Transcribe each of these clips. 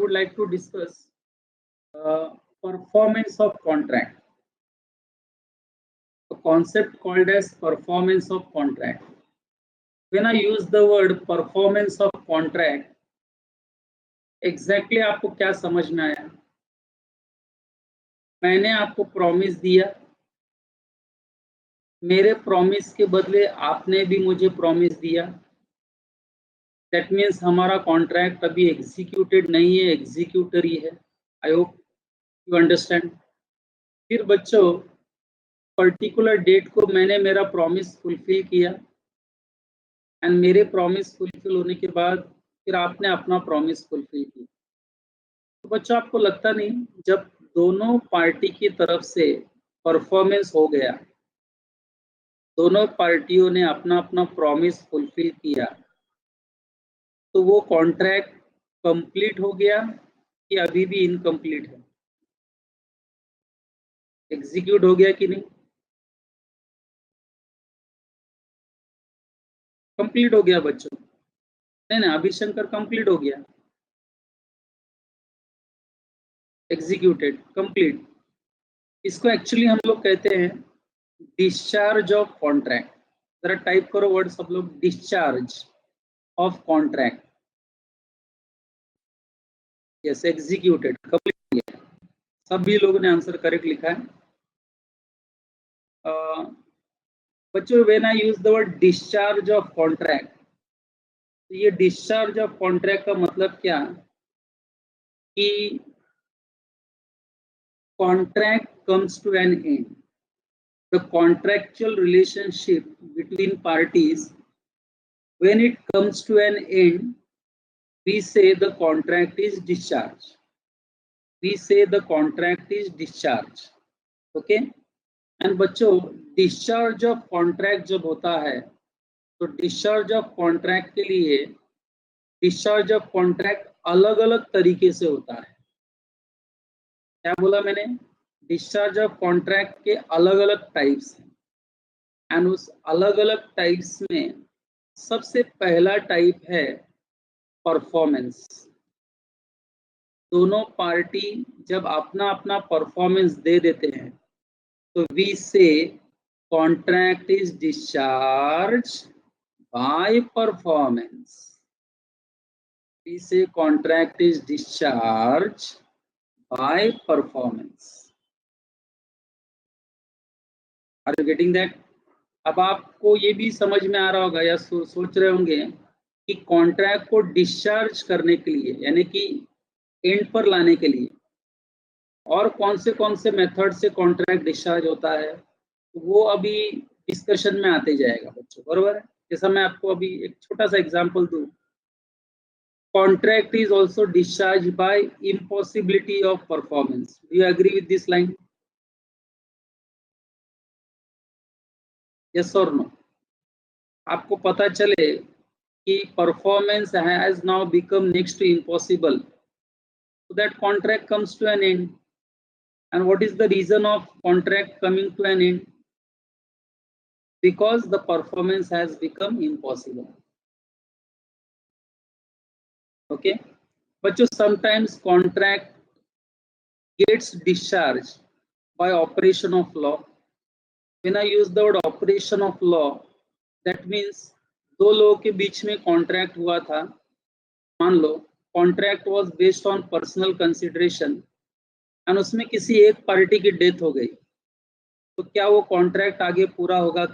would like to discuss performance of contract. A concept called as performance of contract. When I use the word performance of contract, exactly आपको क्या समझ में आया? मैंने आपको promise दिया, मेरे प्रॉमिस के बदले आपने भी मुझे प्रॉमिस दिया. दैट मीन्स हमारा कॉन्ट्रैक्ट अभी एग्जीक्यूटेड नहीं है, एग्जीक्यूटर ही है. I hope you understand. फिर बच्चों, पर्टिकुलर डेट को मैंने मेरा प्रॉमिस फुलफिल किया एंड मेरे प्रॉमिस फुलफिल होने के बाद फिर आपने अपना प्रॉमिस फुलफिल किया. तो बच्चों, आपको लगता नहीं जब दोनों पार्टी की तरफ से परफॉर्मेंस हो गया, दोनों पार्टियों ने अपना अपना प्रॉमिस फुलफिल किया, तो वो कॉन्ट्रैक्ट कंप्लीट हो गया कि अभी भी इनकम्प्लीट है? एग्जीक्यूट हो गया कि नहीं? कंप्लीट हो गया बच्चों. नहीं, अभिशंकर कंप्लीट हो गया, एग्जीक्यूटेड, कंप्लीट. इसको एक्चुअली हम लोग कहते हैं डिस्चार्ज ऑफ कॉन्ट्रैक्ट. जरा टाइप करो वर्ड सब लोग, discharge of contract. Yes, executed, complete हो गया. सभी लोगों ने आंसर करेक्ट लिखा है. बच्चों, when I use the word discharge of contract, तो ये डिस्चार्ज ऑफ कॉन्ट्रैक्ट का मतलब क्या कि contract comes to an end. The contractual relationship between parties, when it comes to an end, we say the contract is discharged. We say the contract is discharged. Okay? And बच्चों, discharge of contract जब होता है, तो discharge of contract के लिए discharge of contract अलग अलग तरीके से होता है. क्या बोला मैंने? डिस्चार्ज ऑफ कॉन्ट्रैक्ट के अलग अलग टाइप्स हैं एंड उस अलग अलग टाइप्स में सबसे पहला टाइप है परफॉर्मेंस. दोनों पार्टी जब अपना अपना परफॉर्मेंस दे देते हैं तो we say contract is discharge by performance. We say contract is discharge by performance. Are you getting that? अब आपको ये भी समझ में आ रहा होगा या सोच रहे होंगे कि कॉन्ट्रैक्ट को डिस्चार्ज करने के लिए, यानी कि एंड पर लाने के लिए और कौन से मेथड से कॉन्ट्रैक्ट डिस्चार्ज होता है, वो अभी डिस्कशन में आते जाएगा बच्चों, बरोबर है? जैसा मैं आपको अभी एक छोटा सा एग्जांपल दूं, contract is also discharged by impossibility of performance. Do you agree with this line? Yes or no? आपको पता चले कि performance has now become next to impossible, so that contract comes to an end. And what is the reason of contract coming to an end? Because the performance has become impossible. Okay, but sometimes contract gets discharged by operation of law. When I use the word operation of law, that means दो लोगों के बीच में contract हुआ था. मान लो contract was based on personal consideration and उसमें किसी एक पार्टी की डेथ हो गई, तो क्या वो कॉन्ट्रैक्ट आगे पूरा होगा?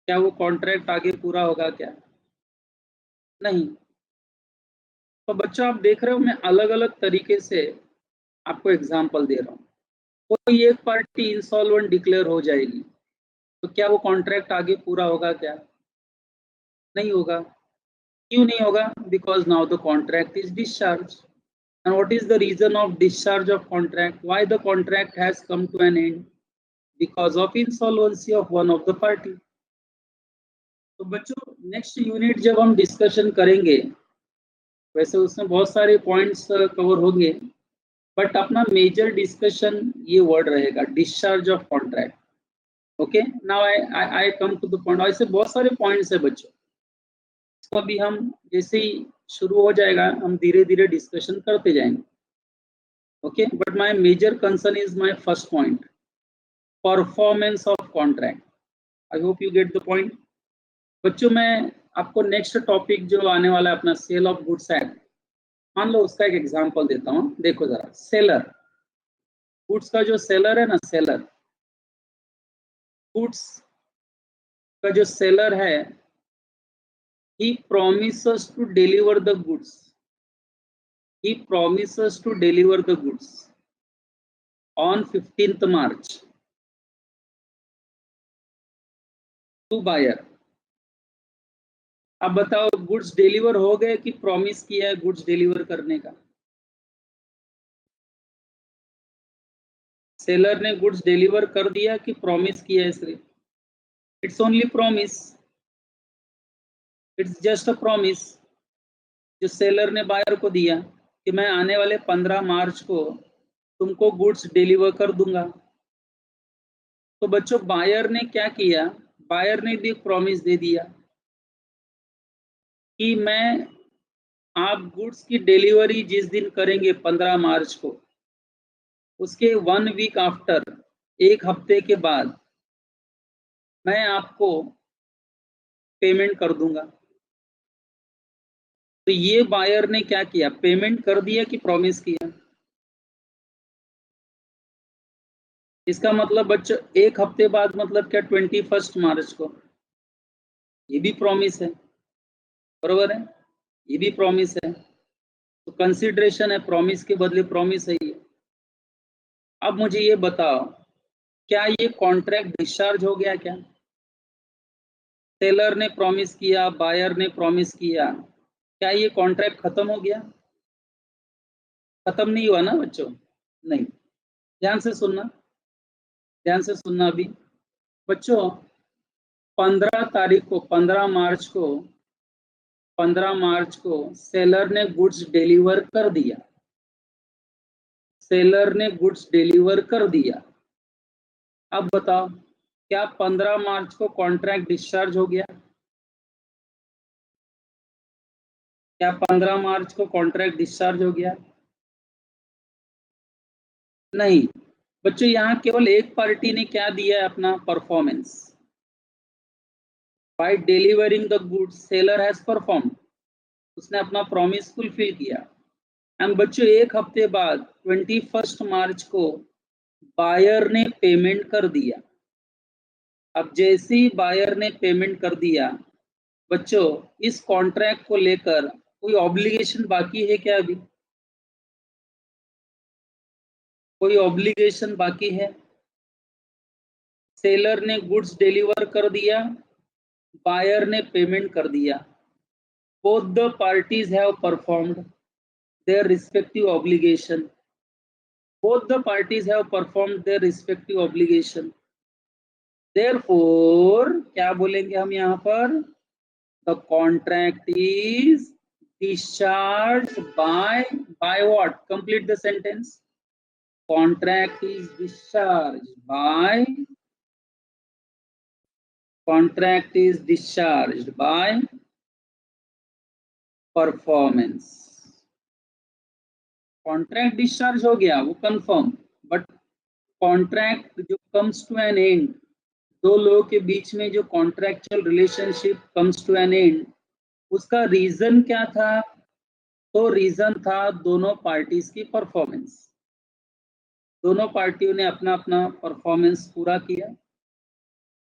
क्या वो कॉन्ट्रैक्ट आगे पूरा होगा? क्या नहीं. तो बच्चों, आप देख रहे हो मैं अलग अलग तरीके से आपको एग्जांपल दे रहा हूँ. कोई एक पार्टी इंसॉल्वेंट डिक्लेयर हो जाएगी, तो क्या वो कॉन्ट्रैक्ट आगे पूरा होगा? क्या नहीं होगा. क्यों नहीं होगा? Because now the contract is discharge. And what is the reason of discharge of contract? Why the contract has come to an end? Because of insolvency of one of the party. तो बच्चों, next unit जब हम discussion करेंगे, वैसे उसमें बहुत सारे points cover होंगे, बट अपना मेजर डिस्कशन ये वर्ड रहेगा, discharge of contract. Okay, now I come to the point. ऐसे बहुत सारे पॉइंट्स है बच्चों, तो अभी हम जैसे ही शुरू हो जाएगा हम धीरे धीरे डिस्कशन करते जाएंगे. Okay, but my major concern is my first point, performance of contract. I hope you get the point. बच्चों मैं आपको नेक्स्ट टॉपिक जो आने वाला है अपना सेल ऑफ गुड्स एक्ट, मान लो उसका एक एग्जांपल देता हूँ. देखो जरा, सेलर, गुड्स का जो सेलर है ना, सेलर, गुड्स का जो सेलर है, he promises to deliver the goods. He promises to deliver the goods on 15th March to buyer. अब बताओ गुड्स डिलीवर हो गए कि प्रॉमिस किया है गुड्स डिलीवर करने का? सेलर ने गुड्स डिलीवर कर दिया कि प्रॉमिस किया है सिर्फ? It's only promise, it's just a promise जो सेलर ने बायर को दिया कि मैं आने वाले 15 मार्च को तुमको गुड्स डिलीवर कर दूंगा. तो बच्चों बायर ने क्या किया? बायर ने भी प्रॉमिस दे दिया कि मैं, आप गुड्स की डिलीवरी जिस दिन करेंगे 15 मार्च को, उसके 1 वीक आफ्टर, एक हफ्ते के बाद मैं आपको पेमेंट कर दूंगा. तो ये बायर ने क्या किया? पेमेंट कर दिया कि प्रॉमिस किया? इसका मतलब बच्चों एक हफ्ते बाद मतलब क्या? 21 मार्च को. ये भी प्रॉमिस है, बरोबर है, ये भी प्रॉमिस है. तो कंसिडरेशन है, प्रॉमिस के बदले प्रॉमिस है ये. अब मुझे ये बताओ, क्या ये कॉन्ट्रैक्ट डिस्चार्ज हो गया क्या? सेलर ने प्रॉमिस किया, बायर ने प्रॉमिस किया, क्या ये कॉन्ट्रैक्ट खत्म हो गया? खत्म नहीं हुआ ना बच्चों, नहीं. ध्यान से सुनना, ध्यान से सुनना. अभी बच्चों 15 तारीख को, 15 मार्च को, 15 मार्च को सेलर ने गुड्स डिलीवर कर दिया. सेलर ने गुड्स डिलीवर कर दिया. अब बताओ, क्या 15 मार्च को कॉन्ट्रैक्ट डिस्चार्ज हो गया? क्या 15 मार्च को कॉन्ट्रैक्ट डिस्चार्ज हो गया? नहीं बच्चों, यहाँ केवल एक पार्टी ने क्या दिया है? अपना performance. By delivering the goods seller has perform, उसने अपना प्रॉमिस फुलफिल किया. एंड बच्चों एक हफ्ते बाद 21 मार्च को बायर ने पेमेंट कर दिया. अब जैसे ही बायर ने पेमेंट कर दिया, बच्चों इस कॉन्ट्रैक्ट को लेकर कोई ऑब्लिगेशन बाकी है क्या? अभी कोई ऑब्लिगेशन बाकी है? सेलर ने गुड्स डिलीवर कर दिया, बायर ने पेमेंट कर दिया. Both the parties have performed their respective obligation. Both the parties have performed their respective obligation. Therefore, क्या बोलेंगे हम यहाँ पर? The contract is discharged by what? Complete the sentence. Contract is discharged by. Contract is discharged by performance. Contract discharge हो गया, वो confirm. But contract जो comes to an end, दो लोगों के बीच में जो contractual relationship comes to an end, उसका रीजन क्या था? तो रीजन था दोनों पार्टीज की परफॉर्मेंस. दोनों पार्टियों ने अपना अपना परफॉर्मेंस पूरा किया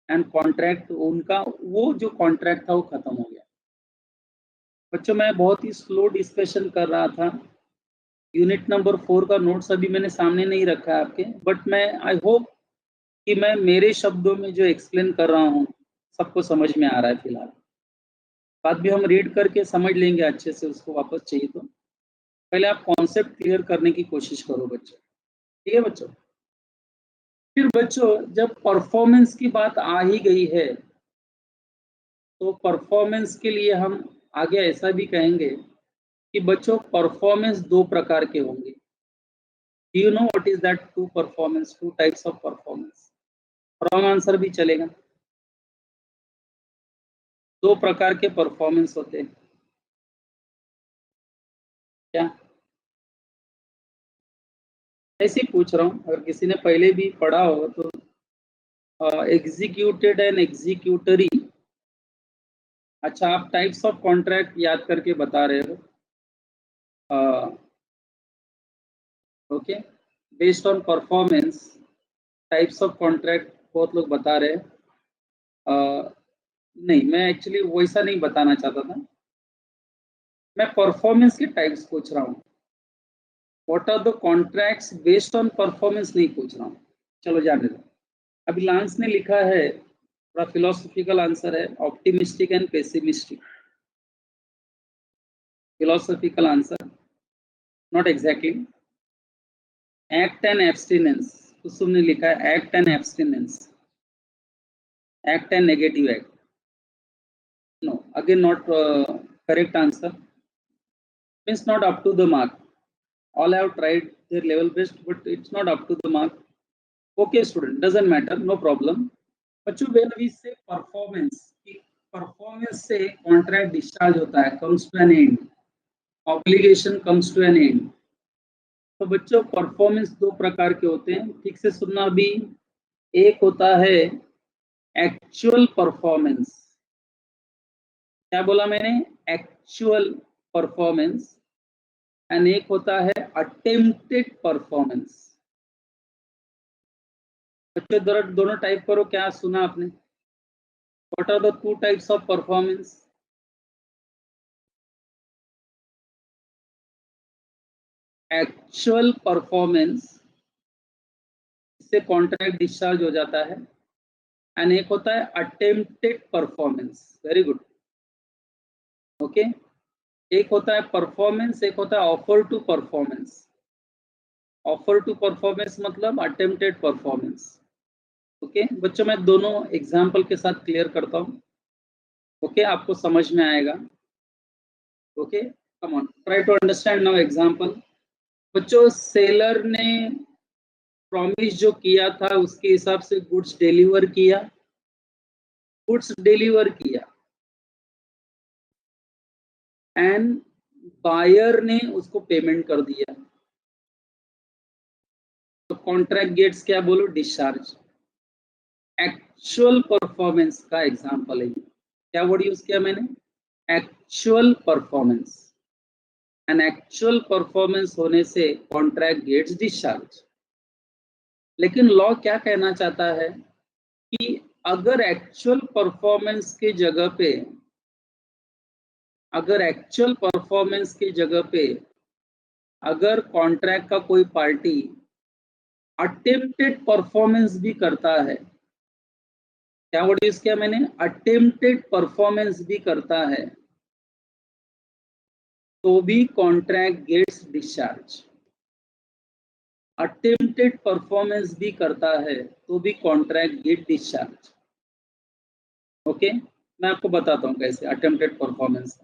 एंड कॉन्ट्रैक्ट, उनका वो जो कॉन्ट्रैक्ट था वो खत्म हो गया. बच्चों मैं बहुत ही स्लो डिस्कशन कर रहा था. यूनिट नंबर 4 का नोट्स अभी मैंने सामने नहीं रखा है आपके, बट मैं आई होप कि मैं मेरे शब्दों में जो एक्सप्लेन कर रहा हूँ सबको समझ में आ रहा है. फिलहाल बाद भी हम रीड करके समझ लेंगे अच्छे से उसको वापस. चाहिए तो पहले आप कॉन्सेप्ट क्लियर करने की कोशिश करो बच्चों, ठीक है बच्चों? फिर बच्चों जब परफॉर्मेंस की बात आ ही गई है, तो परफॉर्मेंस के लिए हम आगे ऐसा भी कहेंगे कि बच्चों परफॉर्मेंस दो प्रकार के होंगे. Do you know what is that two performance, two types of performance? Wrong answer भी चलेगा. दो प्रकार के परफॉर्मेंस होते हैं. क्या? ऐसे ही पूछ रहा हूँ, अगर किसी ने पहले भी पढ़ा हो तो एग्जीक्यूटेड एंड एग्जीक्यूटरी। अच्छा, आप टाइप्स ऑफ कॉन्ट्रैक्ट याद करके बता रहे हो। Okay, based on performance types of contract बहुत लोग बता रहे हैं। नहीं, मैं एक्चुअली वैसा नहीं बताना चाहता था। मैं परफॉर्मेंस के टाइप्स पूछ रहा हूँ। What are the contracts based on performance नहीं पूछ रहा हूँ। चलो जाने दो। अभी लांस ने लिखा है, थोड़ा फिलोसॉफिकल आंसर है, optimistic and pessimistic. Philosophical answer, not exactly. Act and abstinence, Kusum ने लिखा है act and abstinence, act and negative act. No, again not correct answer, means not up to the mark. All have tried their level best, but it's not up to the mark. Okay, student, doesn't matter, no problem. बच्चों, when we say performance, performance से contract discharge होता है, comes to an end, obligation comes to an end. तो बच्चों, performance दो प्रकार के होते हैं, ठीक से सुनना भी। एक होता है एक्चुअल परफॉर्मेंस। क्या बोला मैंने? Actual performance. एंड एक होता है अटेम्प्टेड परफॉर्मेंस। बच्चों, दोनों टाइप करो, क्या सुना आपने? What are the two types of performance? Actual performance, इससे कॉन्ट्रैक्ट डिस्चार्ज हो जाता है। एंड एक होता है attempted performance. Very good. Okay, एक होता है परफॉर्मेंस, एक होता है offer to performance. Offer to performance मतलब अटेम्प्टेड परफॉर्मेंस। ओके बच्चों, मैं दोनों एग्जाम्पल के साथ क्लियर करता हूँ। ओके, आपको समझ में आएगा। Okay, come on, try to understand now example. बच्चों, सेलर ने प्रॉमिस जो किया था उसके हिसाब से गुड्स डिलीवर किया, गुड्स डिलीवर किया, एंड बायर ने उसको पेमेंट कर दिया। तो कॉन्ट्रैक्ट गेट्स क्या बोलो? डिस्चार्ज। एक्चुअल परफॉर्मेंस का एग्जांपल है ये। क्या वर्ड यूज किया मैंने? Actual performance. And actual performance होने से कॉन्ट्रैक्ट गेट्स डिस्चार्ज। लेकिन लॉ क्या कहना चाहता है कि अगर एक्चुअल परफॉर्मेंस के जगह पे, अगर एक्चुअल परफॉर्मेंस की जगह पे अगर कॉन्ट्रैक्ट का कोई पार्टी अटेम्प्टेड परफॉर्मेंस भी करता है, क्या वर्ड यूज किया मैंने? अटेम्प्टेड परफॉर्मेंस भी करता है, तो भी contract gets discharge. Attempted performance भी करता है तो भी कॉन्ट्रैक्ट गेट डिस्चार्ज। ओके, मैं आपको बताता हूँ कैसे अटेम्प्टेड परफॉर्मेंस।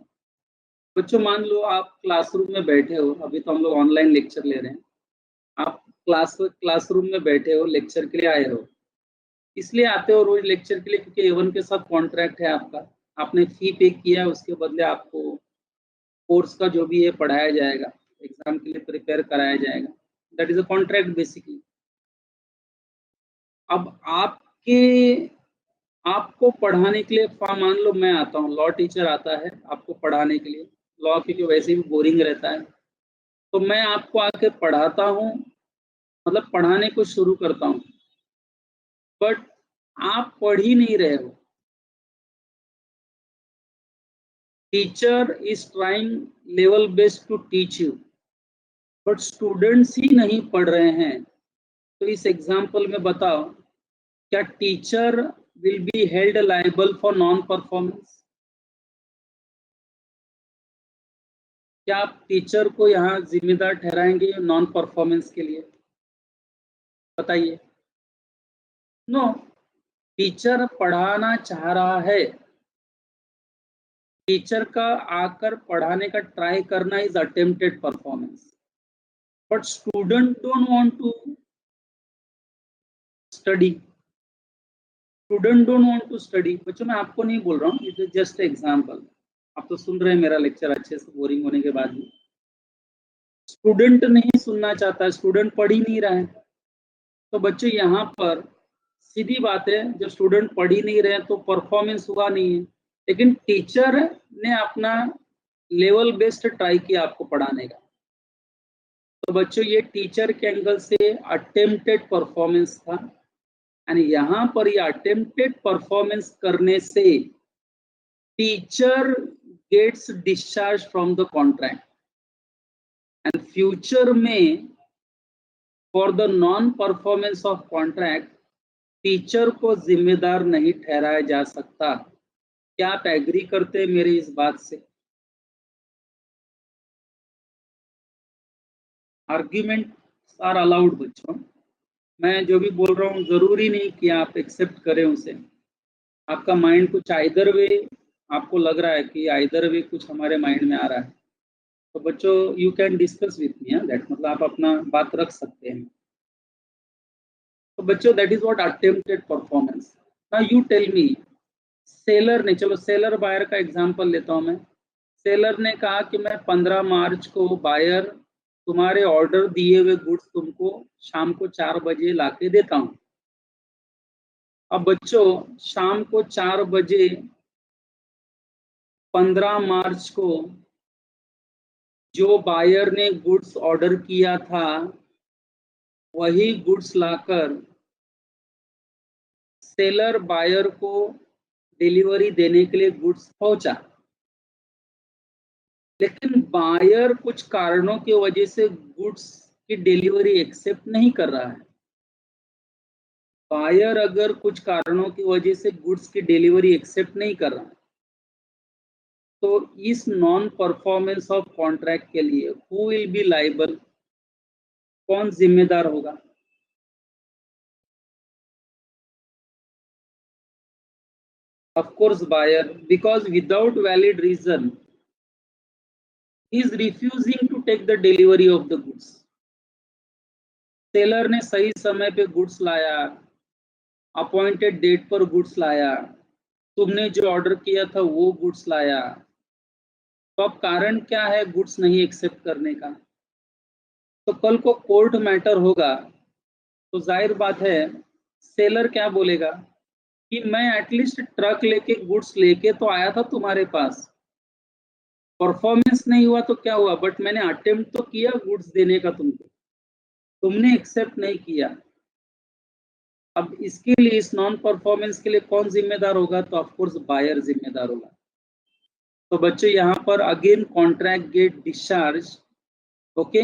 बच्चों, मान लो आप क्लासरूम में बैठे हो, अभी तो हम लोग ऑनलाइन लेक्चर ले रहे हैं। आप क्लासरूम में बैठे हो, लेक्चर के लिए आए हो। इसलिए आते हो रोज लेक्चर के लिए क्योंकि एवन के साथ कॉन्ट्रैक्ट है आपका। आपने फी पे किया है, उसके बदले आपको कोर्स का जो भी है पढ़ाया जाएगा, एग्जाम के लिए प्रिपेयर कराया जाएगा। That is a contract basically. अब आपको पढ़ाने के लिए, मान लो मैं आता हूँ, लॉ टीचर आता है आपको पढ़ाने के लिए। लॉ क्योंकि वैसे भी बोरिंग रहता है, तो मैं आपको आके पढ़ाता हूँ, मतलब पढ़ाने को शुरू करता हूँ, बट आप पढ़ ही नहीं रहे हो। Teacher is trying level best to teach you, but students ही नहीं पढ़ रहे हैं। तो इस एग्जाम्पल में बताओ, क्या teacher will be held liable for non performance? क्या आप टीचर को यहाँ जिम्मेदार ठहराएंगे नॉन परफॉर्मेंस के लिए? बताइए। नो, टीचर पढ़ाना चाह रहा है, टीचर का आकर पढ़ाने का ट्राई करना is attempted performance, but student don't want to study, student don't want to study. बच्चों, मैं आपको नहीं बोल रहा हूँ, इट इज जस्ट एग्जांपल। आप तो सुन रहे हैं मेरा लेक्चर अच्छे से, बोरिंग होने के बाद भी। स्टूडेंट नहीं सुनना चाहता, स्टूडेंट पढ़ ही नहीं रहा है। तो बच्चों यहाँ पर सीधी बात है, जब स्टूडेंट पढ़ ही नहीं रहे तो परफॉर्मेंस हुआ नहीं है। लेकिन टीचर ने अपना लेवल बेस्ड ट्राई किया आपको पढ़ाने का। तो बच्चों ये टीचर के एंगल से अटेम्प्टेड परफॉर्मेंस था, एंड यहाँ पर ये अटेम्प्टेड परफॉर्मेंस करने से teacher gets discharge from the contract, and future में for the non performance of contract teacher को जिम्मेदार नहीं ठहराया जा सकता। क्या आप एग्री करते हैं मेरी इस बात से? आर्ग्यूमेंट आर अलाउड बच्चों। मैं जो भी बोल रहा हूँ जरूरी नहीं कि आप एक्सेप्ट करें उसे। आपका माइंड कुछ आइदर वे, आपको लग रहा है कि आइदर वे कुछ हमारे माइंड में आ रहा है, तो बच्चों you can discuss with me, that मतलब आप अपना बात रख सकते हैं। तो बच्चों that is what attempted performance. Now you tell me, seller ने, चलो सेलर बायर का एग्जांपल लेता हूं मैं। सेलर ने कहा कि मैं 15 मार्च को बायर तुम्हारे ऑर्डर दिए हुए गुड्स तुमको शाम को 4 बजे लाके देता हूं। अब बच्चों शाम को 4 बजे 15 मार्च को जो बायर ने गुड्स ऑर्डर किया था वही गुड्स लाकर सेलर बायर को डिलीवरी देने के लिए गुड्स पहुंचा। लेकिन बायर कुछ कारणों की वजह से गुड्स की डिलीवरी एक्सेप्ट नहीं कर रहा है। बायर अगर कुछ कारणों की वजह से गुड्स की डिलीवरी एक्सेप्ट नहीं कर रहा है, तो इस नॉन परफॉर्मेंस ऑफ कॉन्ट्रैक्ट के लिए हु विल बी लायबल, कौन जिम्मेदार होगा? Of course buyer, because without valid reason he is refusing to take the delivery of the goods. Seller ने सही समय पे गुड्स लाया, अपॉइंटेड डेट पर गुड्स लाया, तुमने जो ऑर्डर किया था वो गुड्स लाया, तो अब कारण क्या है गुड्स नहीं एक्सेप्ट करने का? तो कल को कोर्ट मैटर होगा तो जाहिर बात है सेलर क्या बोलेगा कि मैं एटलीस्ट ट्रक लेके गुड्स लेके तो आया था तुम्हारे पास, परफॉर्मेंस नहीं हुआ तो क्या हुआ, बट मैंने अटेम्प्ट तो किया गुड्स देने का तुमको, तुमने एक्सेप्ट नहीं किया। अब इसके लिए, इस नॉन परफॉर्मेंस के लिए कौन जिम्मेदार होगा? तो ऑफकोर्स बायर जिम्मेदार होगा। तो बच्चों यहाँ पर again contract get discharge, okay,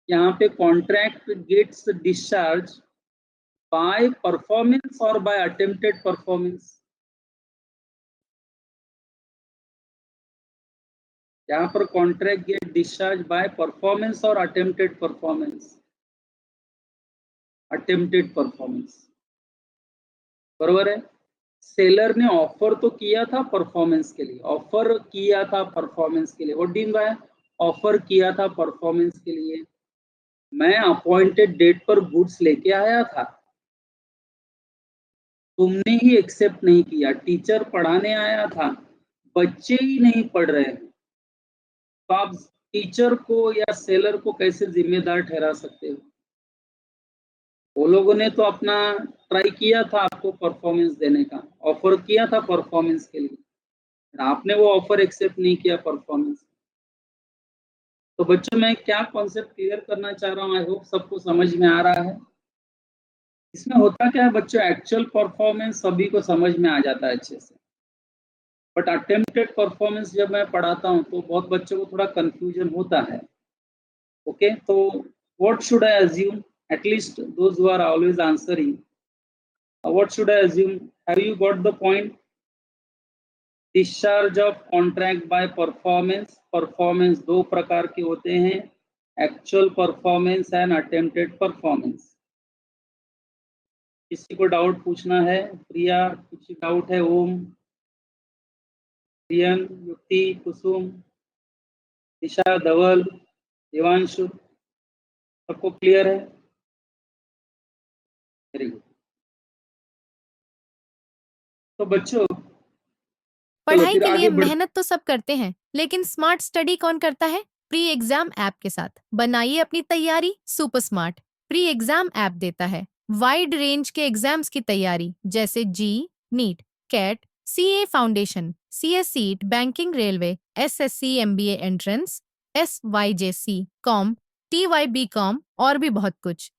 यहाँ पे contract gets discharge by performance और बाय अटेम्प्टेड परफॉर्मेंस। यहाँ पर contract get discharge by performance और अटेम्प्टेड परफॉर्मेंस, अटेम्प्टेड परफॉर्मेंस, बरोबर है। सेलर ने ऑफर तो किया था परफॉर्मेंस के लिए, ऑफर किया था परफॉर्मेंस के लिए, what do you mean by offer किया था परफॉर्मेंस के लिए? मैं अपॉइंटेड डेट पर गुड्स लेके आया था, तुमने ही एक्सेप्ट नहीं किया। टीचर पढ़ाने आया था, बच्चे ही नहीं पढ़ रहे हैं, तो आप टीचर को या सेलर को कैसे जिम्मेदार ठहरा सकते हो? वो लोगों ने तो अपना ट्राई किया था आपको परफॉर्मेंस देने का, ऑफर किया था परफॉर्मेंस के लिए, आपने वो ऑफर एक्सेप्ट नहीं किया परफॉर्मेंस। तो बच्चों मैं क्या कॉन्सेप्ट क्लियर करना चाह रहा हूँ, आई होप सबको समझ में आ रहा है। इसमें होता क्या है बच्चों, एक्चुअल परफॉर्मेंस सभी को समझ में आ जाता है अच्छे से, बट अटेम्प्टेड परफॉर्मेंस जब मैं पढ़ाता हूँ तो बहुत बच्चों को थोड़ा कंफ्यूजन होता है। ओके, तो what should I assume, at least those who are always answering, what should I assume? Have you got the point? Discharge of contract by performance, performance दो प्रकार के होते हैं, actual performance and attempted performance. किसी को doubt पूछना है? प्रिया, कुछ डाउट है? ओम, प्रियन, युक्ति, कुसुम, दिशा, धवल, देवांशु, सबको क्लियर है? Very good. तो बच्चों चलो पढ़ाई फिर के लिए आगे बढ़, मेहनत तो सब करते हैं, लेकिन स्मार्ट स्टडी कौन करता है? प्री एग्जाम ऐप के साथ। बनाइए अपनी तैयारी super smart. Pre exam app देता है वाइड रेंज के एग्जाम्स की तैयारी, जैसे JEE, NEET, CAT, CA foundation, CS CSEET, banking, railway, SSC, MBA entrance, SYJC, com, TYBCom और भी बहुत कुछ।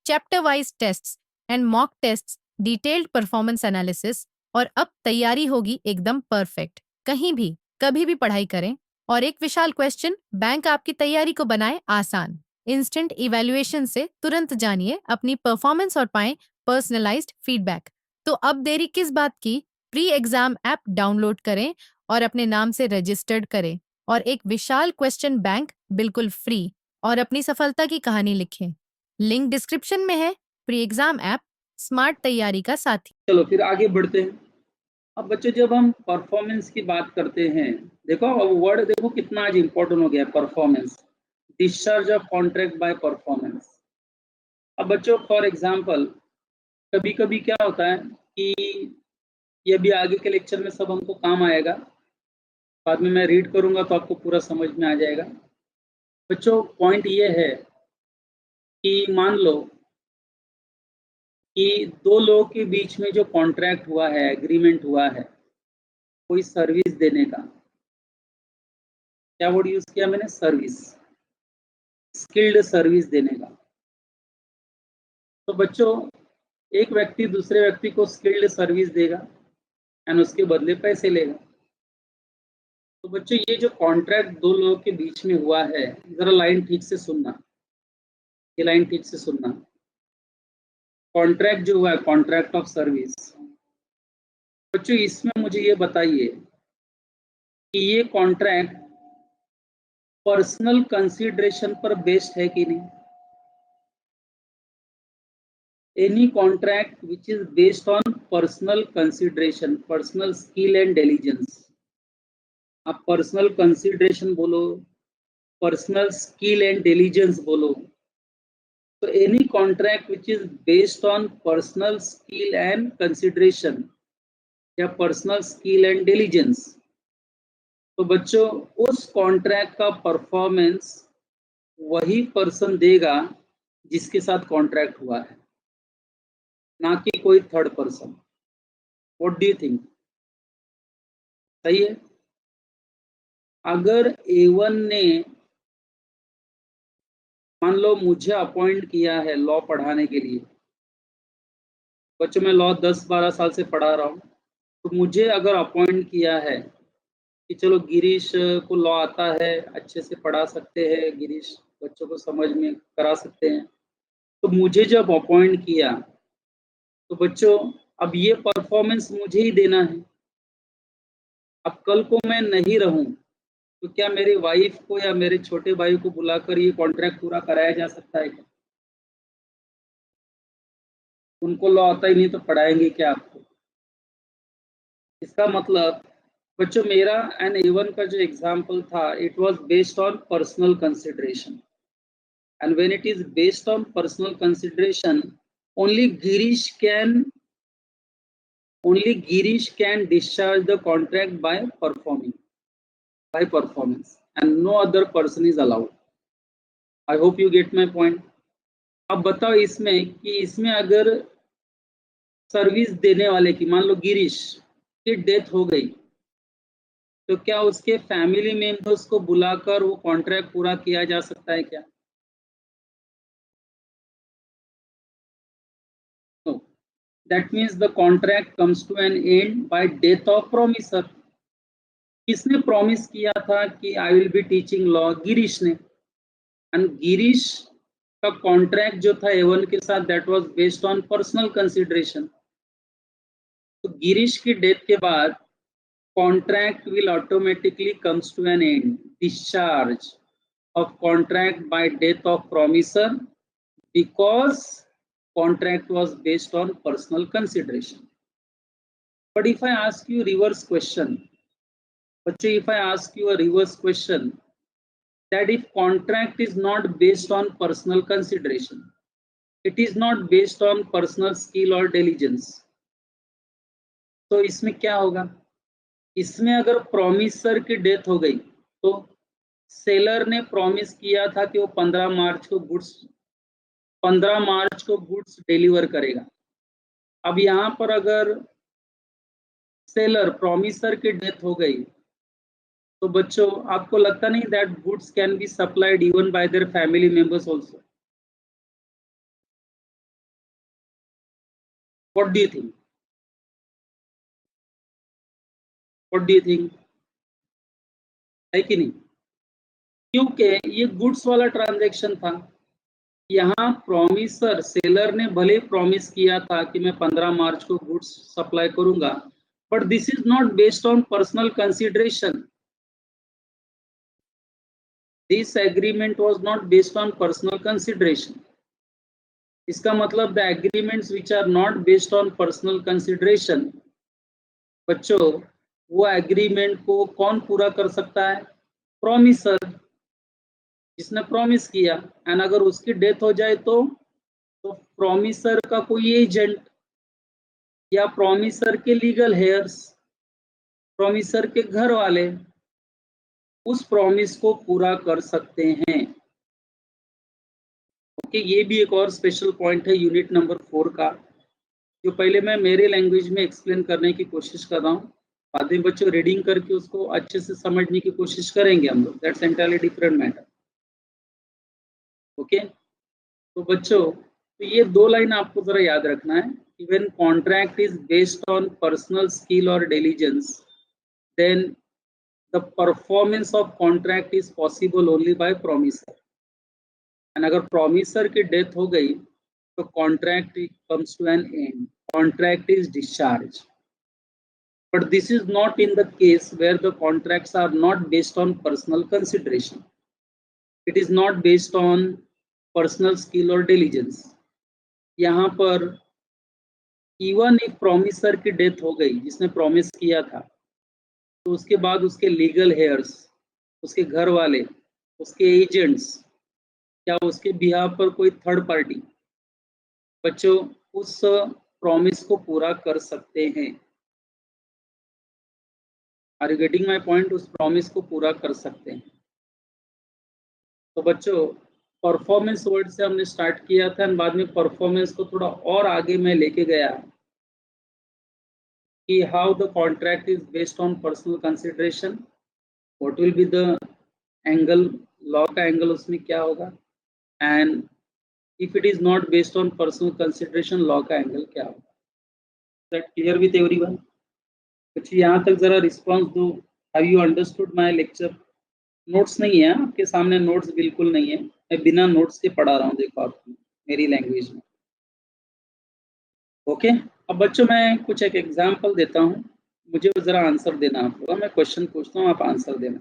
Chapter wise tests and mock tests, detailed performance analysis, और अब तैयारी होगी एकदम परफेक्ट। कहीं भी कभी भी पढ़ाई करें। और एक विशाल क्वेश्चन बैंक आपकी तैयारी को बनाए आसान। इंस्टेंट इवैल्यूएशन से तुरंत जानिए अपनी परफॉर्मेंस और पाएं पर्सनलाइज्ड फीडबैक। तो अब देरी किस बात की? प्री एग्जाम ऐप डाउनलोड करें और अपने नाम से रजिस्टर्ड करें और एक विशाल क्वेश्चन बैंक बिल्कुल फ्री, और अपनी सफलता की कहानी लिखें। लिंक डिस्क्रिप्शन में है। प्री एग्जाम ऐप स्मार्ट तैयारी का साथी। चलो फिर आगे बढ़ते हैं। अब बच्चों जब हम परफॉर्मेंस की बात करते हैं, देखो अब वर्ड देखो कितना आज इम्पोर्टेंट हो गया है, performance, discharge of contract by performance. अब बच्चों फॉर एग्जांपल कभी कभी क्या होता है कि ये भी आगे के लेक्चर में सब हमको काम आएगा, बाद में मैं रीड करूंगा तो आपको पूरा समझ में आ जाएगा। बच्चों पॉइंट ये है कि मान लो कि दो लोगों के बीच में जो कॉन्ट्रैक्ट हुआ है, एग्रीमेंट हुआ है कोई सर्विस देने का, क्या वर्ड यूज किया मैंने? सर्विस, स्किल्ड सर्विस देने का। तो बच्चों एक व्यक्ति दूसरे व्यक्ति को स्किल्ड सर्विस देगा एंड उसके बदले पैसे लेगा। तो बच्चों ये जो कॉन्ट्रैक्ट दो लोगों के बीच में हुआ है, जरा लाइन ठीक से सुनना, ये लाइन ठीक से सुनना। कॉन्ट्रैक्ट जो हुआ है, कॉन्ट्रैक्ट ऑफ सर्विस, बच्चों इसमें मुझे ये बताइए कि ये कॉन्ट्रैक्ट पर्सनल कंसीडरेशन पर बेस्ड है कि नहीं? Any contract which is based on personal consideration, personal skill and diligence, आप पर्सनल कंसीडरेशन बोलो, पर्सनल स्किल एंड डिलीजेंस बोलो, तो any contract which is based on personal skill and consideration या personal skill and diligence, तो बच्चों उस contract का performance वही पर्सन देगा जिसके साथ कॉन्ट्रैक्ट हुआ है, ना कि कोई third person. What do you think? सही है? अगर A1 ने मान लो मुझे अपॉइंट किया है लॉ पढ़ाने के लिए, बच्चों मैं लॉ 10-12 साल से पढ़ा रहा हूँ, तो मुझे अगर अपॉइंट किया है कि चलो गिरीश को लॉ आता है, अच्छे से पढ़ा सकते हैं, गिरीश बच्चों को समझ में करा सकते हैं, तो मुझे जब अपॉइंट किया तो बच्चों अब ये परफॉर्मेंस मुझे ही देना है। अब कल को मैं नहीं रहूं तो क्या मेरी वाइफ को या मेरे छोटे भाई को बुलाकर ये कॉन्ट्रैक्ट पूरा कराया जा सकता है क्या? उनको लॉ आता ही नहीं तो पढ़ाएंगे क्या आपको? इसका मतलब बच्चों मेरा एंड A1 का जो एग्जाम्पल था, it was based on personal consideration, and when it is based on personal consideration, only Girish can discharge the contract by performance, and no other person is allowed. I hope you get my point. अब बताओ इसमें कि इसमें अगर service देने वाले की मान लो गिरीश की डेथ हो गई, तो क्या उसके फैमिली मेंबर्स को बुलाकर वो कॉन्ट्रैक्ट पूरा किया जा सकता है क्या? No. That means the contract comes to an end by death of promiser. किसने प्रॉमिस किया था कि I will be teaching law? Girish ने। एंड गिरीश का कॉन्ट्रैक्ट जो था A1 के साथ, that was based on personal consideration. तो गिरीश की डेथ के बाद contract will automatically comes to an end, discharge of contract by death of promiser, because contract was based on personal consideration. But if I ask you reverse question, if I ask you a reverse question, that if contract is not based on personal consideration, it is not based on personal skill or diligence, तो इसमें क्या होगा? इसमें अगर promisor की death हो गई तो सेलर ने प्रॉमिस किया था कि वो 15 मार्च को गुड्स डिलीवर करेगा। अब यहाँ पर अगर सेलर प्रॉमिसर की डेथ हो गई तो बच्चों आपको लगता नहीं that goods can be supplied even bye their family members also? What do you think? What do you think? है कि नहीं? क्योंकि ये गुड्स वाला ट्रांजैक्शन था। यहाँ प्रॉमिसर सेलर ने भले प्रॉमिस किया था कि मैं 15 मार्च को गुड्स सप्लाई करूंगा, but this is not based on personal consideration. This agreement was not based on personal consideration. इसका मतलब the agreements which are not based on personal consideration, बच्चों वो एग्रीमेंट को कौन पूरा कर सकता है? प्रॉमिसर, जिसने प्रॉमिस किया। एंड अगर उसकी डेथ हो जाए तो प्रॉमिसर का कोई एजेंट या प्रॉमिसर के लीगल हेयर्स, प्रॉमिसर के घर वाले उस प्रॉमिस को पूरा कर सकते हैं। ओके, ये भी एक और स्पेशल पॉइंट है यूनिट नंबर 4 का, जो पहले मैं मेरे लैंग्वेज में एक्सप्लेन करने की कोशिश कर रहा हूँ। बाद में बच्चों रीडिंग करके उसको अच्छे से समझने की कोशिश करेंगे हम लोग। That's entirely different matter. Okay, तो बच्चों तो ये 2 लाइन आपको जरा याद रखना है। When contract is based on personal skill or diligence, then the performance of contract is possible only by promisor. And अगर promisor की death हो गई तो contract comes to an end. Contract is discharged. But this is not in the case where the contracts are not based on personal consideration. It is not based on personal skill or diligence. यहाँ पर even if promiser की death हो गई, जिसने promise किया था, तो उसके बाद उसके लीगल हेयर्स, उसके घर वाले, उसके एजेंट्स या उसके बिहाफ पर कोई थर्ड पार्टी बच्चों उस प्रॉमिस को पूरा कर सकते हैं। Are you getting my point? उस प्रॉमिस को पूरा कर सकते हैं। तो बच्चों परफॉर्मेंस वर्ड से हमने स्टार्ट किया था, बाद में परफॉर्मेंस को थोड़ा और आगे मैं लेके गया कि how the contract is based on personal consideration, what will be the angle, law का एंगल उसमें क्या होगा, and if it is not based on personal consideration law का एंगल क्या होगा। That clear with everyone? कुछ यहाँ तक जरा रिस्पॉन्स दो। Have you understood my lecture? Notes नहीं है आपके सामने, नोट्स बिल्कुल नहीं है, मैं बिना नोट्स के पढ़ा रहा हूँ, देखो आपको मेरी लैंग्वेज में। ओके, अब बच्चों मैं कुछ एक एग्जांपल देता हूँ, मुझे जरा आंसर देना आप लोग। मैं क्वेश्चन पूछता हूँ, आप आंसर देना।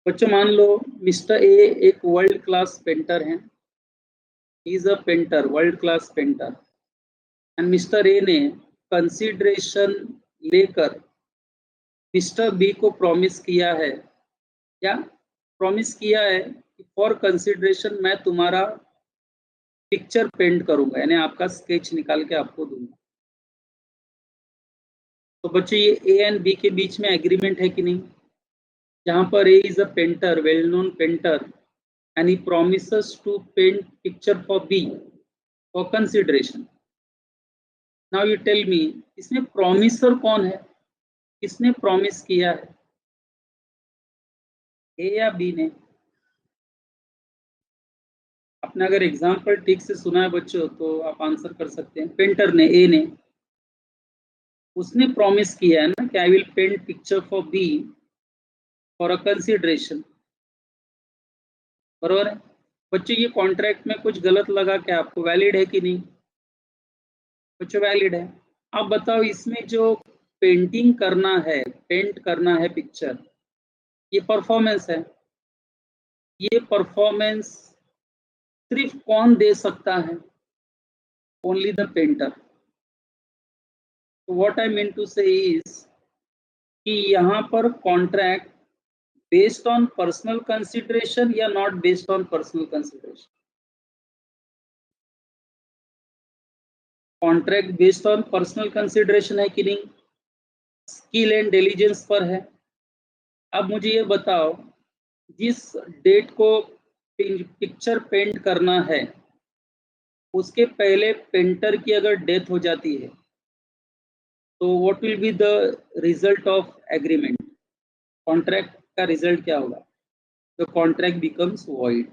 बच्चों मान लो मिस्टर ए एक वर्ल्ड क्लास पेंटर हैं, he is a painter, world class painter, and mister A ने कंसिडरेशन लेकर मिस्टर बी को प्रॉमिस किया है, या प्रॉमिस किया है कि फॉर कंसिडरेशन मैं तुम्हारा पिक्चर पेंट करूंगा, यानी आपका स्केच निकाल के आपको दूंगा। तो बच्चों ये ए एंड बी के बीच में एग्रीमेंट है कि नहीं? जहां पर A is a painter, well known painter, and he promises to paint picture for B for consideration. Now you tell me, इसमें प्रॉमिसर कौन है? किसने प्रॉमिस किया है, ए या बी ने? आपने अगर एग्जाम्पल ठीक से सुना है बच्चों तो आप आंसर कर सकते हैं। पेंटर ने, ए ने, उसने प्रॉमिस किया है ना कि I will paint picture for B for a consideration, बरोबर है? बच्चों ये कॉन्ट्रैक्ट में कुछ गलत लगा क्या आपको? वैलिड है कि नहीं? बच्चों वैलिड है। अब बताओ इसमें जो पेंटिंग करना है, पेंट करना है पिक्चर, ये परफॉर्मेंस है। ये परफॉर्मेंस सिर्फ कौन दे सकता है? Only the painter. What I mean to say is कि यहाँ पर contract based on personal consideration या not based on personal consideration? Contract based on personal consideration है कि नहीं? स्किल एंड डिलीजेंस पर है। अब मुझे ये बताओ जिस डेट को पिक्चर पेंट करना है उसके पहले पेंटर की अगर डेथ हो जाती है तो what will be the result of agreement? Contract का रिजल्ट क्या होगा? The contract becomes void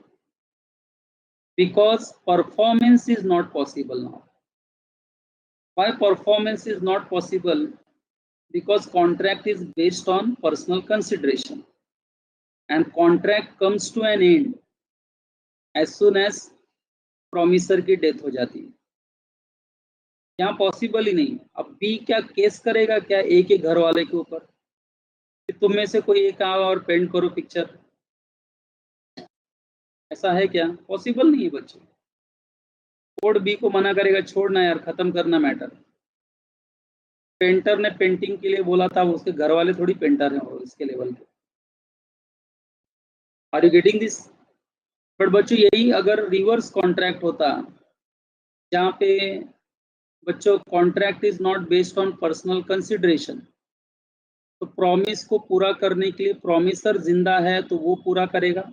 because performance is not possible now. Why performance is not possible? Because contract is based on personal consideration and contract comes to an end as soon as promisor की death हो जाती है। यहाँ possible ही नहीं। अब B क्या case करेगा क्या एक ही घर वाले के ऊपर कि तुम में से कोई एक आओ और पेंट करो पिक्चर? ऐसा है क्या? पॉसिबल नहीं है बच्चे। कोर्ट बी को मना करेगा, छोड़ना यार, खत्म करना मैटर। पेंटर ने पेंटिंग के लिए बोला था, उसके घर वाले थोड़ी पेंटर हैं और इसके लेवल के। Are you getting this? But बच्चों यही अगर रिवर्स कॉन्ट्रैक्ट होता जहाँ पे बच्चों contract is not based on personal consideration, तो प्रॉमिस को पूरा करने के लिए प्रॉमिसर जिंदा है तो वो पूरा करेगा,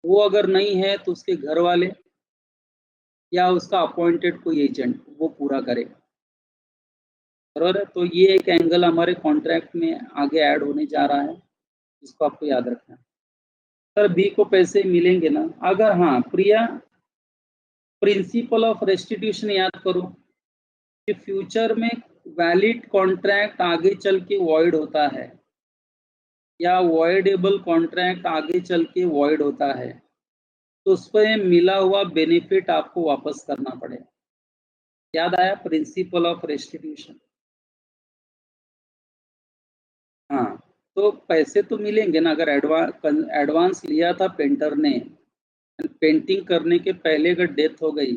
वो अगर नहीं है तो उसके घर वाले या उसका अपॉइंटेड कोई एजेंट वो पूरा करेगा। बराबर है? तो ये एक एंगल हमारे कॉन्ट्रैक्ट में आगे ऐड होने जा रहा है, इसको आपको याद रखना है। सर बी को पैसे मिलेंगे ना? अगर हाँ प्रिया, प्रिंसिपल ऑफ रेस्टिट्यूशन याद करो कि फ्यूचर में वैलिड कॉन्ट्रैक्ट आगे चल के वॉइड होता है या वॉइडेबल कॉन्ट्रैक्ट आगे चल के वॉइड होता है तो उस पर मिला हुआ बेनिफिट आपको वापस करना पड़ेगा। याद आया प्रिंसिपल ऑफ रेस्टिट्यूशन? हाँ, तो पैसे तो मिलेंगे ना। अगर एडवांस लिया था पेंटर ने, पेंटिंग करने के पहले अगर डेथ हो गई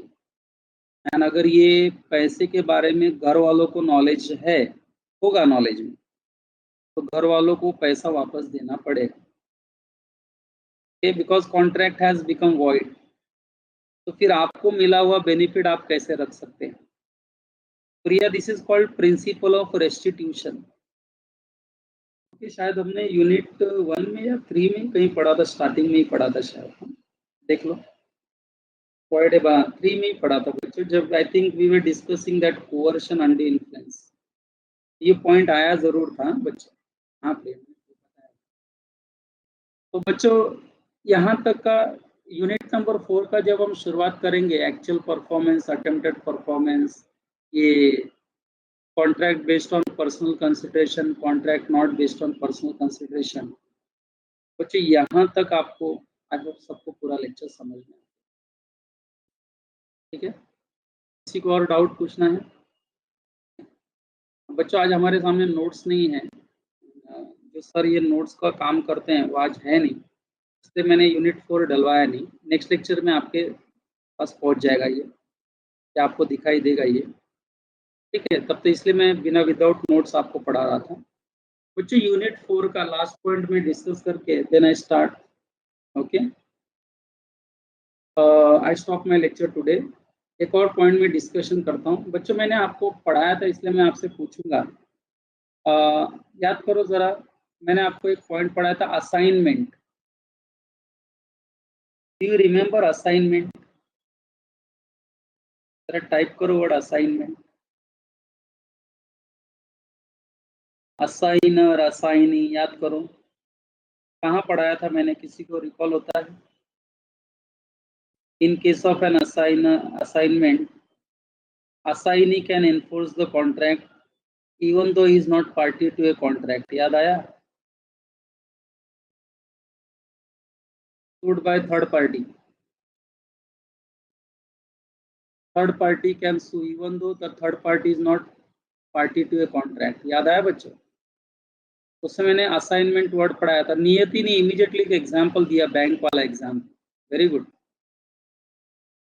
एंड अगर ये पैसे के बारे में घर वालों को नॉलेज है, होगा नॉलेज में, तो घर वालों को पैसा वापस देना पड़ेगा। Because contract has become void, तो फिर आपको मिला हुआ बेनिफिट आप कैसे रख सकते हैं? Priya, this is called principle of restitution. शायद हमने यूनिट 1 में या 3 में कहीं पढ़ा था, स्टार्टिंग में ही पढ़ा था शायद, देख लो। 3 में ही पढ़ा था बच्चों, जब I think we were discussing that coercion under influence. ये पॉइंट आया जरूर था बच्चों। हाँ प्रिया, तो बच्चों यहाँ तक का यूनिट नंबर 4 का जब हम शुरुआत करेंगे, एक्चुअल परफॉर्मेंस, अटेम्प्टेड परफॉर्मेंस, ये contract based on personal consideration, contract not based on personal consideration, बच्चों यहाँ तक आपको आई होप सबको पूरा लेक्चर समझ में। ठीक है, किसी को और डाउट पूछना है? बच्चों आज हमारे सामने नोट्स नहीं है, जो सर ये नोट्स का काम करते हैं वो आज है नहीं, इसलिए मैंने यूनिट 4 डलवाया नहीं। नेक्स्ट लेक्चर में आपके पास पहुंच जाएगा ये, या आपको दिखाई देगा ये। ठीक है, तब तो इसलिए मैं बिना विदाउट नोट्स आपको पढ़ा रहा था। बच्चों यूनिट 4 का लास्ट पॉइंट में डिस्कस करके then I start. Okay, I stop my lecture today. एक और पॉइंट में डिस्कशन करता हूँ। बच्चों मैंने आपको पढ़ाया था इसलिए मैं आपसे पूछूंगा, याद करो जरा, मैंने आपको एक पॉइंट पढ़ाया था assignment. Do you remember assignment? जरा टाइप करो वर्ड असाइनमेंट। असाइनर, असाइनी, याद करो कहाँ पढ़ाया था मैंने, किसी को रिकॉल होता है? In case of an assignment, assignee can enforce the contract even though he is not party to a contract. याद आया? Sued by third party. Third party can sue even though the third party is not party to a contract. याद आया बच्चों? उससे मैंने assignment word पढ़ाया था। नियति ने इमीडिएटली एक एग्जाम्पल दिया, बैंक वाला एग्जाम्पल। वेरी गुड,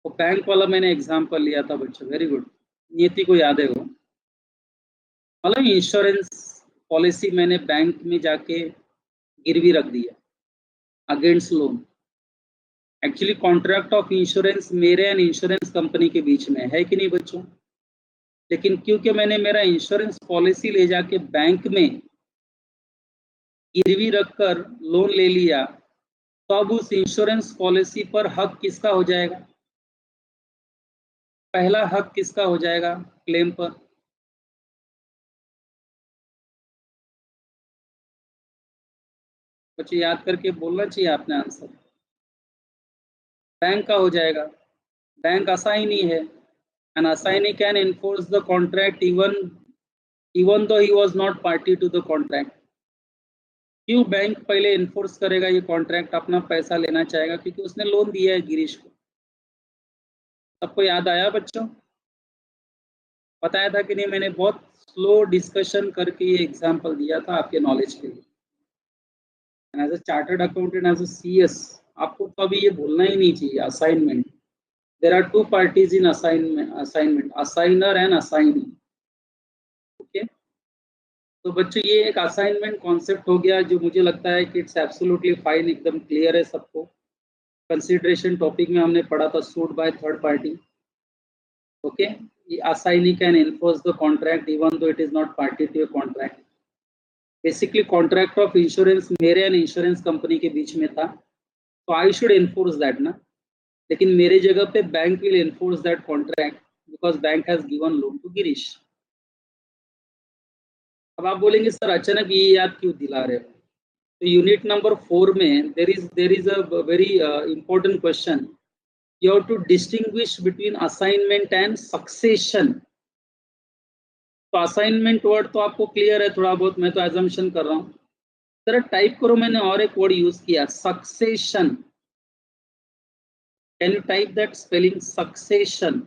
वो बैंक वाला मैंने एग्जाम्पल लिया था बच्चों। वेरी गुड, नियति को याद है वो। मतलब इंश्योरेंस पॉलिसी मैंने बैंक में जाके गिरवी रख दिया against loan. Actually contract of insurance मेरे एंड इंश्योरेंस कंपनी के बीच में है कि नहीं बच्चों? लेकिन क्योंकि मैंने मेरा इंश्योरेंस पॉलिसी ले जाके बैंक में गिरवी रखकर लोन ले लिया, तो अब उस इंश्योरेंस पॉलिसी पर हक किसका हो जाएगा? पहला हक किसका हो जाएगा क्लेम पर? कुछ याद करके बोलना चाहिए आपने आंसर। बैंक का हो जाएगा। बैंक असाइनी है, an assignee can enforce the contract even though he was not party to the contract. क्यों बैंक पहले एनफोर्स करेगा ये कॉन्ट्रैक्ट, अपना पैसा लेना चाहेगा क्योंकि उसने लोन दिया है गिरीश को। सबको याद आया बच्चों? बताया था कि नहीं? मैंने बहुत स्लो डिस्कशन करके ये एग्जांपल दिया था आपके नॉलेज के लिए। As a chartered accountant, as a CS, आपको तो अभी ये भूलना ही नहीं चाहिए assignment. There are two parties in assignment, assignor and assignee. Okay, तो बच्चों ये एक असाइनमेंट कॉन्सेप्ट हो गया जो मुझे लगता है कि इट्स एब्सोल्युटली फाइन, एकदम क्लियर है सबको। कंसिडरेशन टॉपिक में हमने पढ़ा था suit by third party. Okay, assignee can enforce the contract even though it is not party to a contract. Basically contract of insurance मेरे एंड इंश्योरेंस कंपनी के बीच में था, तो आई शुड एनफोर्स दैट ना। लेकिन मेरे जगह पे bank will enforce that contract because bank has given loan to Girish. अब आप बोलेंगे सर अचानक ये याद क्यों दिला रहे हो? तो यूनिट नंबर 4 में there is a very important question. You have to distinguish between assignment and succession. तो असाइनमेंट वर्ड तो आपको क्लियर है थोड़ा बहुत, मैं तो एजम्पशन कर रहा हूँ। जरा टाइप करो, मैंने और एक वर्ड यूज किया succession. Can you type that spelling succession?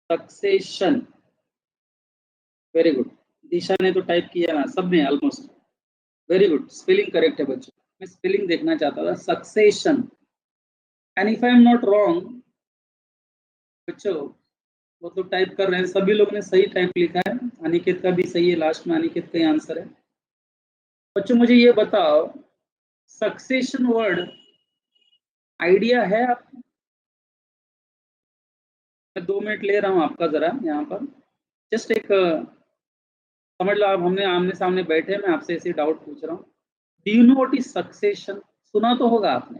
Succession, very good. Disha ने तो टाइप किया ना, सब ने almost. Very good, spelling correct है बच्चों। मैं स्पेलिंग देखना चाहता था, succession. And if I am not wrong बच्चों, वो तो टाइप कर रहे हैं, सभी लोग ने सही टाइप लिखा है। अनिकेत का भी सही है, लास्ट में अनिकेत का ही आंसर है। बच्चों मुझे ये बताओ, सक्सेशन वर्ड आइडिया है आपको? मैं 2 मिनट ले रहा हूँ आपका, जरा यहाँ पर जस्ट एक समझ लो। आप हमने आमने सामने बैठे, मैं आपसे ऐसे डाउट पूछ रहा हूँ। Do you know what is succession? सुना तो होगा आपने।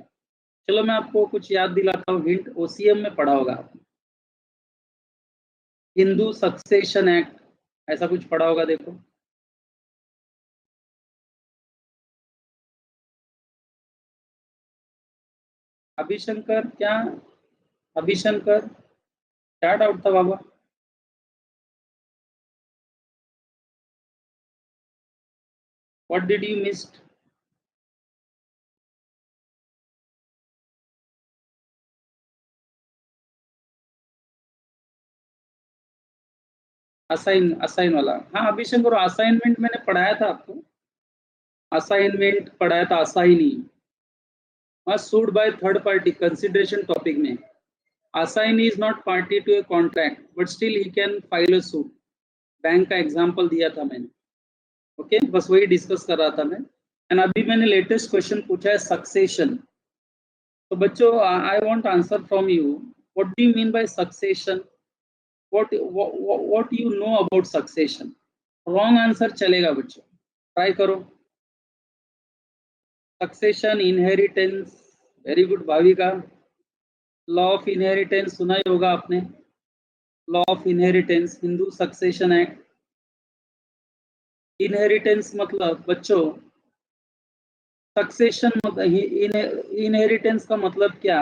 चलो मैं आपको कुछ याद दिलाता हूँ, हिंट। ओसीएम में पढ़ा होगा आपने, हिंदू सक्सेशन एक्ट, ऐसा कुछ पढ़ा होगा, देखो। अभिशंकर क्या? अभिशंकर, क्या डाउट था बाबा? What did you missed? Assign वाला, हाँ अभिशंकर, असाइनमेंट मैंने पढ़ाया था आपको। असाइनमेंट पढ़ाया था, असाइनी। हाँ, sued by third party consideration topic में। Assignee is not party to a contract but still he can file a suit. Bank का एग्जांपल दिया था मैंने। ओके, बस वही डिस्कस कर रहा था मैं। एंड अभी मैंने लेटेस्ट क्वेश्चन पूछा है सक्सेशन। तो बच्चों I want answer from you, what do you mean by succession? What you know about succession? Wrong answer चलेगा बच्चों, ट्राई करो। Succession, inheritance, very good Bhavika. Law of inheritance सुना ही होगा आपने, law of inheritance, Hindu succession act. Inheritance मतलब बच्चों, succession मतलब inheritance का मतलब क्या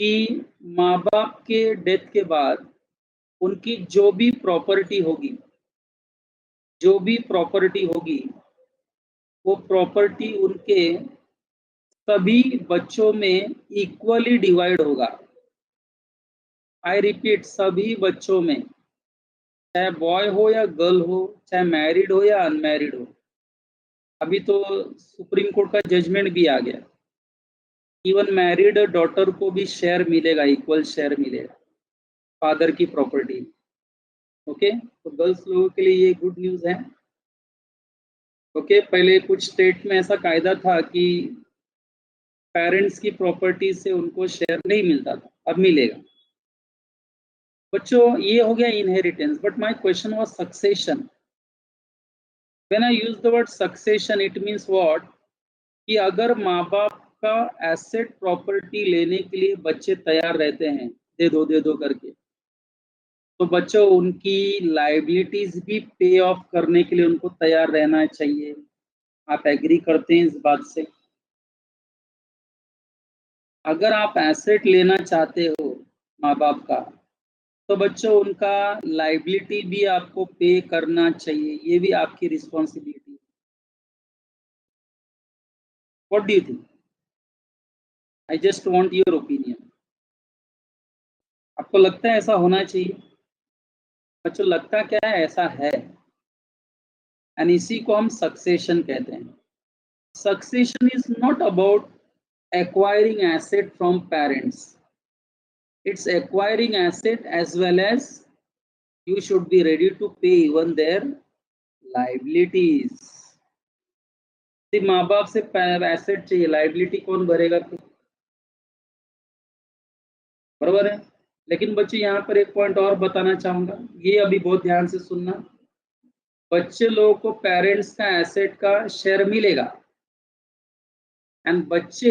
कि माँ बाप के डेथ के बाद उनकी जो भी प्रॉपर्टी होगी, जो भी प्रॉपर्टी होगी, वो प्रॉपर्टी उनके सभी बच्चों में इक्वली डिवाइड होगा। आई रिपीट, सभी बच्चों में, चाहे बॉय हो या गर्ल हो, चाहे मैरिड हो या अनमैरिड हो। अभी तो सुप्रीम कोर्ट का जजमेंट भी आ गया, इवन मैरिड डॉटर को भी शेयर मिलेगा, इक्वल शेयर मिलेगा फादर की प्रॉपर्टी। ओके, तो गर्ल्स लोगों के लिए ये गुड न्यूज है। ओके, पहले कुछ स्टेट में ऐसा कायदा था कि पेरेंट्स की प्रॉपर्टी से उनको शेयर नहीं मिलता था, अब मिलेगा। बच्चों ये हो गया inheritance, but my question was succession. When I use the word succession it means what, कि अगर माँ बाप का एसेट प्रॉपर्टी लेने के लिए बच्चे तैयार रहते हैं, दे दो करके, तो बच्चों उनकी लाइबिलिटीज भी पे ऑफ करने के लिए उनको तैयार रहना चाहिए। आप एग्री करते हैं इस बात से? अगर आप एसेट लेना चाहते हो माँ बाप का, तो बच्चों उनका लाइबिलिटी भी आपको पे करना चाहिए, ये भी आपकी रिस्पॉन्सिबिलिटी है। What do you think? I just want your opinion. आपको लगता है ऐसा होना चाहिए? बच्चों लगता क्या है, ऐसा है। एंड इसी को हम सक्सेशन कहते हैं। Succession is not about acquiring asset from parents. It's acquiring asset as well as you should be ready to pay even their liabilities. सिर्फ माँ बाप से एसेट चाहिए, लाइबिलिटी कौन भरेगा फिर? बराबर है। लेकिन बच्चे यहाँ पर एक पॉइंट और बताना चाहूंगा, ये अभी बहुत ध्यान से सुनना। बच्चे लोगों को पेरेंट्स का एसेट का शेयर मिलेगा, एंड बच्चे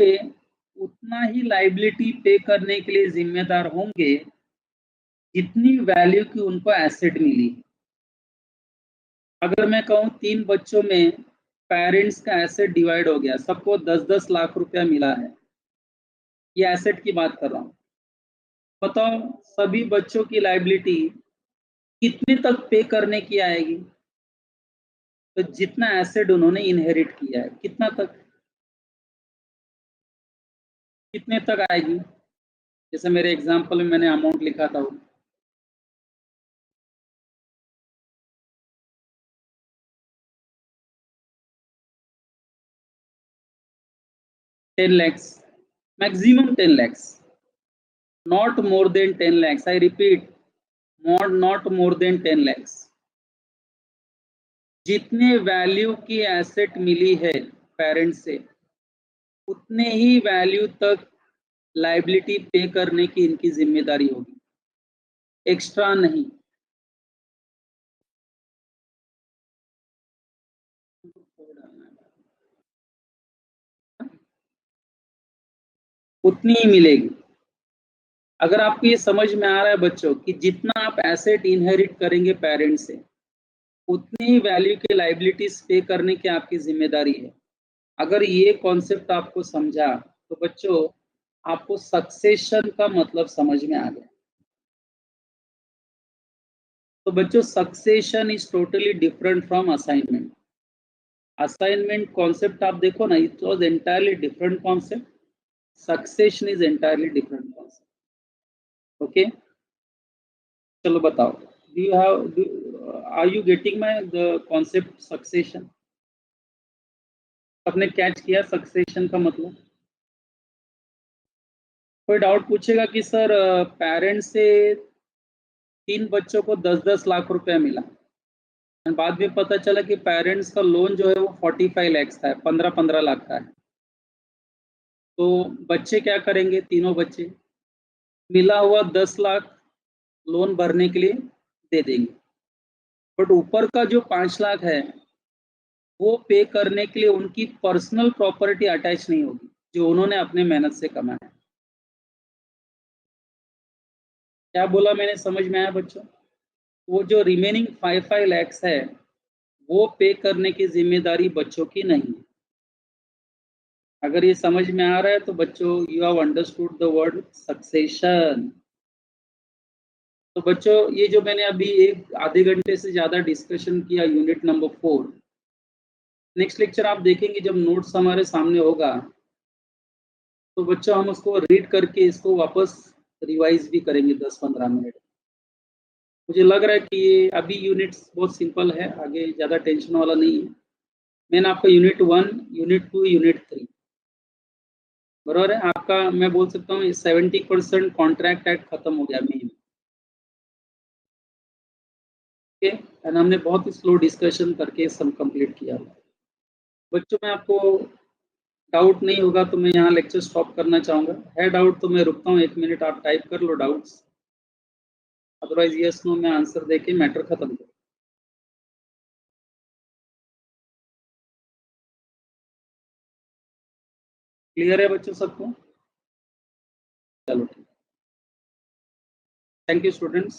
उतना ही लाइबिलिटी पे करने के लिए जिम्मेदार होंगे जितनी वैल्यू की उनको एसेट मिली। अगर मैं कहूँ 3 बच्चों में पेरेंट्स का एसेट डिवाइड हो गया, सबको 10-10 लाख रुपया मिला है, ये एसेट की बात कर रहा हूँ। बताओ सभी बच्चों की लाइबिलिटी कितने तक पे करने की आएगी? तो जितना एसेट उन्होंने इनहेरिट किया है, कितना तक, कितने तक आएगी? जैसे मेरे एग्जांपल में मैंने अमाउंट लिखा था, 10 lakhs, maximum 10 lakhs, not more than 10 lakhs, I repeat, not more than 10 lakhs। जितने वैल्यू की एसेट मिली है पेरेंट्स से, उतने ही वैल्यू तक लाइबिलिटी पे करने की इनकी जिम्मेदारी होगी, एक्स्ट्रा नहीं। उतनी ही मिलेगी। अगर आपको ये समझ में आ रहा है बच्चों कि जितना आप एसेट इनहेरिट करेंगे पेरेंट्स से, उतनी ही वैल्यू की लाइबिलिटीज पे करने की आपकी जिम्मेदारी है। अगर ये कॉन्सेप्ट आपको समझा तो बच्चों आपको सक्सेशन का मतलब समझ में आ गया। तो बच्चों succession is totally different from assignment. Assignment concept आप देखो ना, it was entirely different concept. Succession is entirely different concept. Okay, चलो बताओ, do you have, are you getting my the concept succession? आपने कैच किया सक्सेशन का मतलब? कोई डाउट पूछेगा कि सर पेरेंट्स से 3 बच्चों को 10-10 लाख रुपया मिला, बाद में पता चला कि पेरेंट्स का लोन जो है वो 45 लैक्स का है, 15-15 लाख का है, तो बच्चे क्या करेंगे? तीनों बच्चे मिला हुआ 10 लाख लोन भरने के लिए दे देंगे, बट ऊपर का जो 5 लाख है वो पे करने के लिए उनकी पर्सनल प्रॉपर्टी अटैच नहीं होगी जो उन्होंने अपने मेहनत से कमाया। क्या बोला मैंने, समझ में आया बच्चों? वो जो रिमेनिंग 5 लैक्स है वो पे करने की जिम्मेदारी बच्चों की नहीं है। अगर ये समझ में आ रहा है तो बच्चों you have understood the word succession. तो बच्चों ये जो मैंने अभी एक आधे घंटे से ज्यादा डिस्कशन किया यूनिट नंबर 4, नेक्स्ट लेक्चर आप देखेंगे जब नोट्स हमारे सामने होगा तो बच्चों हम उसको रीड करके इसको वापस रिवाइज भी करेंगे 10-15 मिनट। मुझे लग रहा है कि ये अभी यूनिट्स बहुत सिंपल है, आगे ज़्यादा टेंशन वाला नहीं है। मैंने आपका यूनिट 1, यूनिट 2, यूनिट 3 बराबर है आपका, मैं बोल सकता हूँ 70% कॉन्ट्रैक्ट एक्ट खत्म हो गया मई में। ओके, एंड हमने बहुत ही स्लो डिस्कशन करके सब कंप्लीट किया। बच्चों में आपको डाउट नहीं होगा तो मैं यहाँ लेक्चर स्टॉप करना चाहूँगा। है डाउट तो मैं रुकता हूँ 1 मिनट, आप टाइप कर लो डाउट्स, अदरवाइज यस नो में आंसर देके मैटर खत्म करो। क्लियर है बच्चों सबको? चलो ठीक, थैंक यू स्टूडेंट्स।